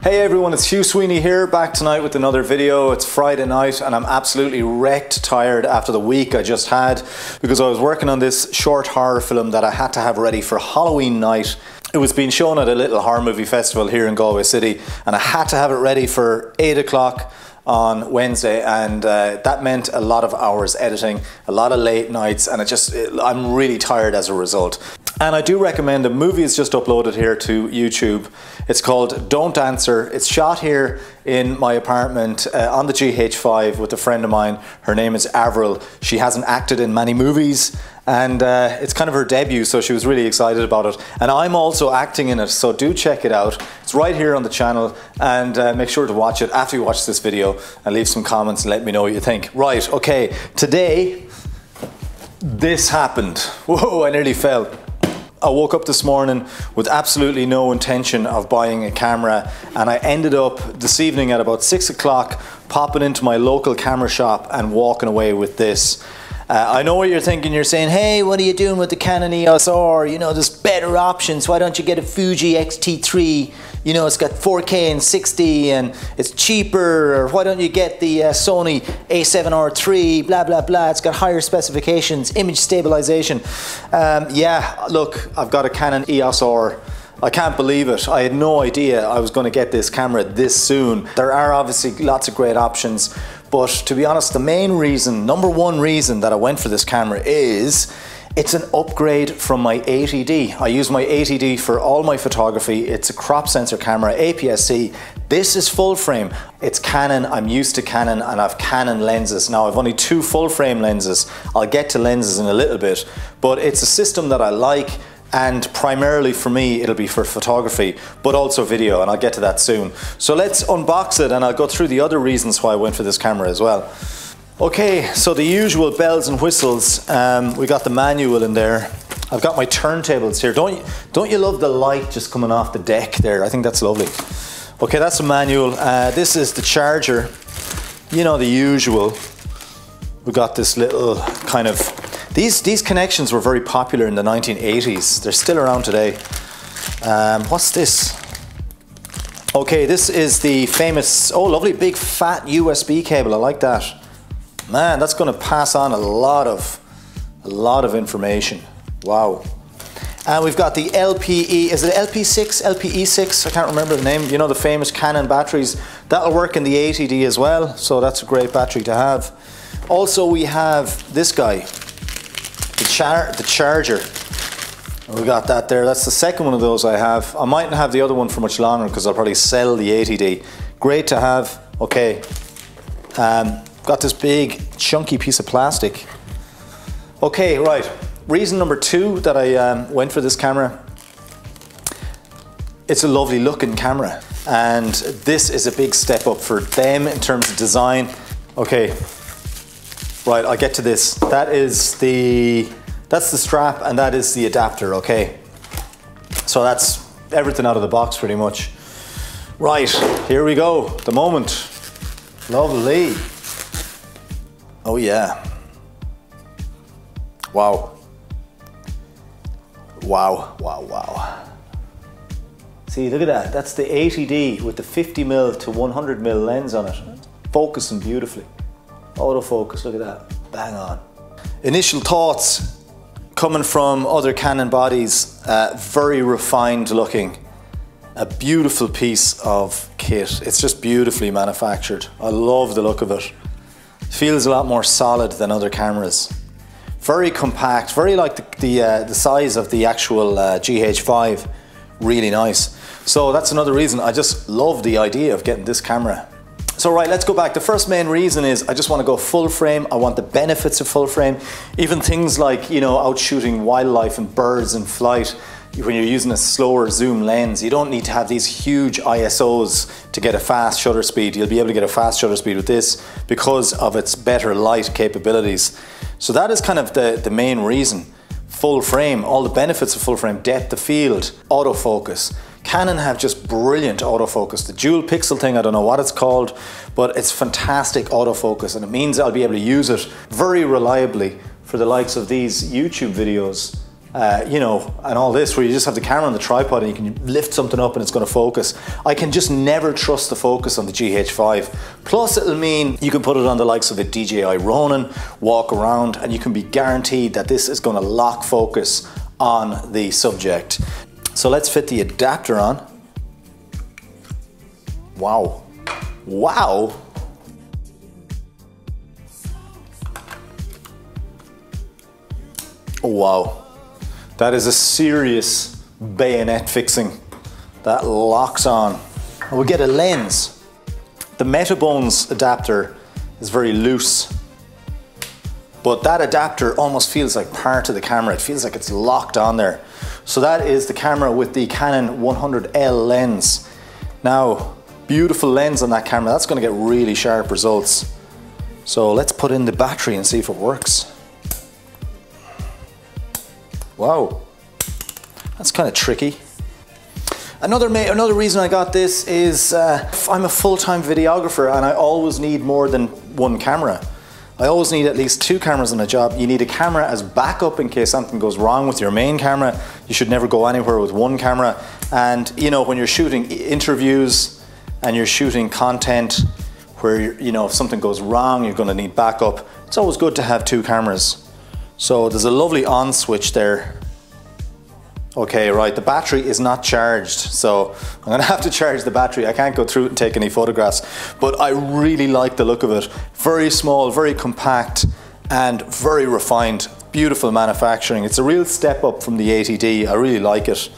Hey everyone, it's Hugh Sweeney here, back tonight with another video. It's Friday night and I'm absolutely wrecked tired after the week I just had because I was working on this short horror film that I had to have ready for Halloween night. It was being shown at a little horror movie festival here in Galway City and I had to have it ready for 8 o'clock on Wednesday, and that meant a lot of hours editing, a lot of late nights, and I'm really tired as a result. And I do recommend a movie is just uploaded here to YouTube. It's called Don't Answer. It's shot here in my apartment on the GH5 with a friend of mine. Her name is Avril. She hasn't acted in many movies and it's kind of her debut, so she was really excited about it. And I'm also acting in it, so do check it out. It's right here on the channel, and make sure to watch it after you watch this video and leave some comments and let me know what you think. Right, okay, today this happened. Whoa, I nearly fell. I woke up this morning with absolutely no intention of buying a camera, and I ended up this evening at about 6 o'clock popping into my local camera shop and walking away with this. I know what you're thinking. You're saying, hey, what are you doing with the Canon EOS R? You know, there's better options. Why don't you get a Fuji X-T3? You know, it's got 4K and 60 and it's cheaper. Or why don't you get the Sony A7R III, blah, blah, blah. It's got higher specifications, image stabilization. Yeah, look, I've got a Canon EOS R. I can't believe it. I had no idea I was going to get this camera this soon. There are obviously lots of great options, but to be honest, the main reason, number one reason that I went for this camera is it's an upgrade from my 80D. I use my 80D for all my photography. It's a crop sensor camera, APS-C. This is full frame. It's Canon, I'm used to Canon, and I've Canon lenses. Now I've only 2 full frame lenses. I'll get to lenses in a little bit, but it's a system that I like. And primarily for me, it'll be for photography, but also video, and I'll get to that soon. So let's unbox it and I'll go through the other reasons why I went for this camera as well. Okay, so the usual bells and whistles. We got the manual in there. I've got my turntables here. Don't you love the light just coming off the deck there? I think that's lovely. Okay, that's the manual. This is the charger. You know, the usual. We got this little kind of, these connections were very popular in the 1980s. They're still around today. What's this? Okay, this is the famous, oh lovely big fat USB cable. I like that. Man, that's going to pass on a lot of information. Wow. And we've got the LPE, is it LP6, LPE6? I can't remember the name. You know, the famous Canon batteries. That'll work in the 80D as well, so that's a great battery to have. Also, we have this guy, the charger. We got that there. That's the second one of those I have. I mightn't have the other one for much longer because I'll probably sell the 80D. Great to have. Okay. Got this big chunky piece of plastic. Okay, right. Reason number 2 that I went for this camera. It's a lovely looking camera, and this is a big step up for them in terms of design. Okay. Right, I'll get to this. That's the strap and that is the adapter, okay? So that's everything out of the box pretty much. Right, here we go, the moment. Lovely. Oh yeah. Wow. Wow, wow, wow. See, look at that. That's the 80D with the 50mm to 100mm lens on it. Focusing beautifully. Autofocus, look at that, bang on. Initial thoughts coming from other Canon bodies, very refined looking. A beautiful piece of kit. It's just beautifully manufactured. I love the look of it. Feels a lot more solid than other cameras. Very compact, very like the size of the actual GH5. Really nice. So that's another reason I just love the idea of getting this camera. So right, let's go back. The first main reason is I just want to go full frame. I want the benefits of full frame. Even things like, you know, out shooting wildlife and birds in flight, when you're using a slower zoom lens, you don't need to have these huge ISOs to get a fast shutter speed. You'll be able to get a fast shutter speed with this because of its better light capabilities. So that is kind of the main reason. Full frame, all the benefits of full frame, depth of field, autofocus. Canon have just brilliant autofocus. The dual pixel thing, I don't know what it's called, but it's fantastic autofocus, and it means I'll be able to use it very reliably for the likes of these YouTube videos you know, and all this, where you just have the camera on the tripod and you can lift something up and it's going to focus. I can just never trust the focus on the GH5. Plus it'll mean you can put it on the likes of a DJI Ronin, walk around, and you can be guaranteed that this is going to lock focus on the subject. So let's fit the adapter on. Wow. Wow. Oh, wow. That is a serious bayonet fixing. That locks on. And we get a lens. The Metabones adapter is very loose, but that adapter almost feels like part of the camera. It feels like it's locked on there. So that is the camera with the Canon 100L lens. Now, beautiful lens on that camera. That's going to get really sharp results. So let's put in the battery and see if it works. Wow, that's kind of tricky. Another reason I got this is I'm a full-time videographer and I always need more than one camera. I always need at least 2 cameras on a job. You need a camera as backup in case something goes wrong with your main camera. You should never go anywhere with one camera. And you know, when you're shooting interviews and you're shooting content where, you know, if something goes wrong, you're going to need backup. It's always good to have 2 cameras. So there's a lovely on switch there. Okay, right, the battery is not charged, so I'm gonna have to charge the battery. I can't go through it and take any photographs, but I really like the look of it. Very small, very compact, and very refined. Beautiful manufacturing. It's a real step up from the 80D. I really like it.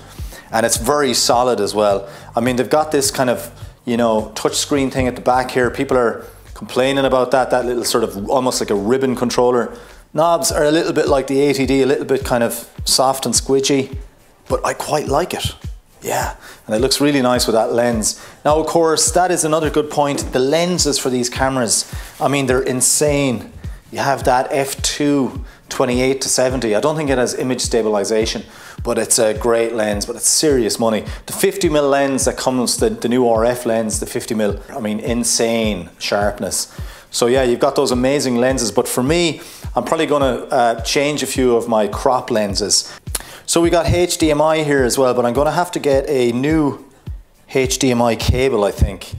And it's very solid as well. I mean, they've got this kind of, you know, touchscreen thing at the back here. People are complaining about that little sort of almost like a ribbon controller. Knobs are a little bit like the 80D, a little bit kind of soft and squidgy, but I quite like it. Yeah, and it looks really nice with that lens. Now, of course, that is another good point. The lenses for these cameras, I mean, they're insane. You have that f2 28-70. I don't think it has image stabilization, but it's a great lens, but it's serious money. The 50mm lens that comes, the new RF lens, the 50mm, I mean, insane sharpness. So yeah, you've got those amazing lenses, but for me, I'm probably gonna change a few of my crop lenses. So we got HDMI here as well, but I'm gonna have to get a new HDMI cable, I think.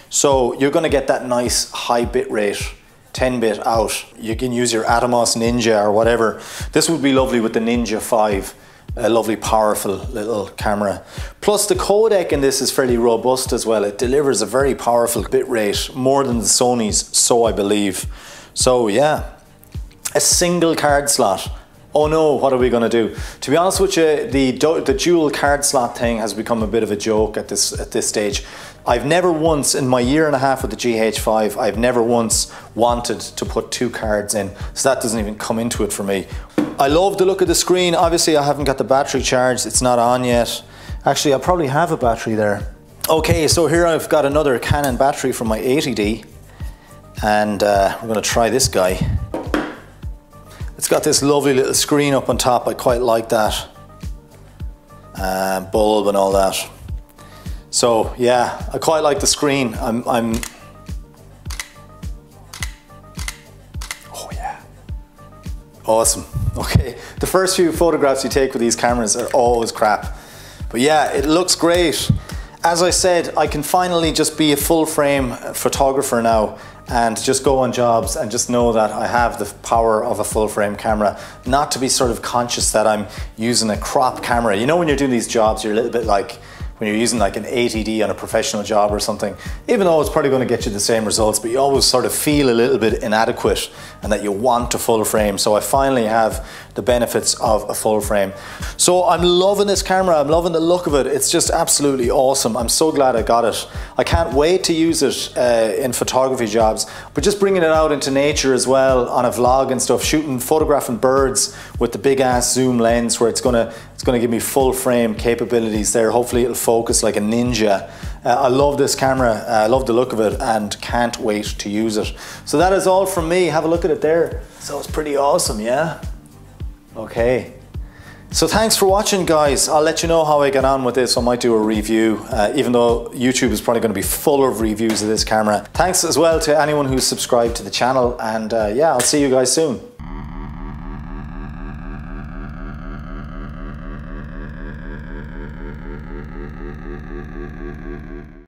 So you're gonna get that nice high bit rate, 10-bit out. You can use your Atomos Ninja or whatever. This would be lovely with the Ninja 5. A lovely powerful little camera. Plus the codec in this is fairly robust as well. It delivers a very powerful bit rate, more than the Sony's, so I believe. So yeah, a single card slot. Oh no, what are we gonna do? To be honest with you, the dual card slot thing has become a bit of a joke at this stage. I've never once, in my year and a half with the GH5, I've never once wanted to put 2 cards in, so that doesn't even come into it for me. I love the look of the screen. Obviously I haven't got the battery charged, it's not on yet. Actually, I probably have a battery there. Okay, so here I've got another Canon battery from my 80D, and we're gonna try this guy. It's got this lovely little screen up on top. I quite like that. Bulb and all that. So yeah, I quite like the screen. Oh yeah. Awesome. Okay, the first few photographs you take with these cameras are always crap. But yeah, it looks great. As I said, I can finally just be a full frame photographer now and just go on jobs and just know that I have the power of a full frame camera, not to be sort of conscious that I'm using a crop camera. You know, when you're doing these jobs, you're a little bit like when you're using like an 80D on a professional job or something, even though it's probably going to get you the same results, but you always sort of feel a little bit inadequate and that you want a full frame. So I finally have the benefits of a full frame. So I'm loving this camera. I'm loving the look of it. It's just absolutely awesome. I'm so glad I got it. I can't wait to use it in photography jobs, but just bringing it out into nature as well on a vlog and stuff, photographing birds with the big ass zoom lens where it's gonna give me full frame capabilities there. Hopefully it'll focus like a ninja. I love this camera, I love the look of it, and can't wait to use it. So that is all from me. Have a look at it there. So it's pretty awesome, yeah? Okay. So thanks for watching, guys. I'll let you know how I get on with this. I might do a review, even though YouTube is probably going to be full of reviews of this camera. Thanks as well to anyone who's subscribed to the channel, and yeah, I'll see you guys soon.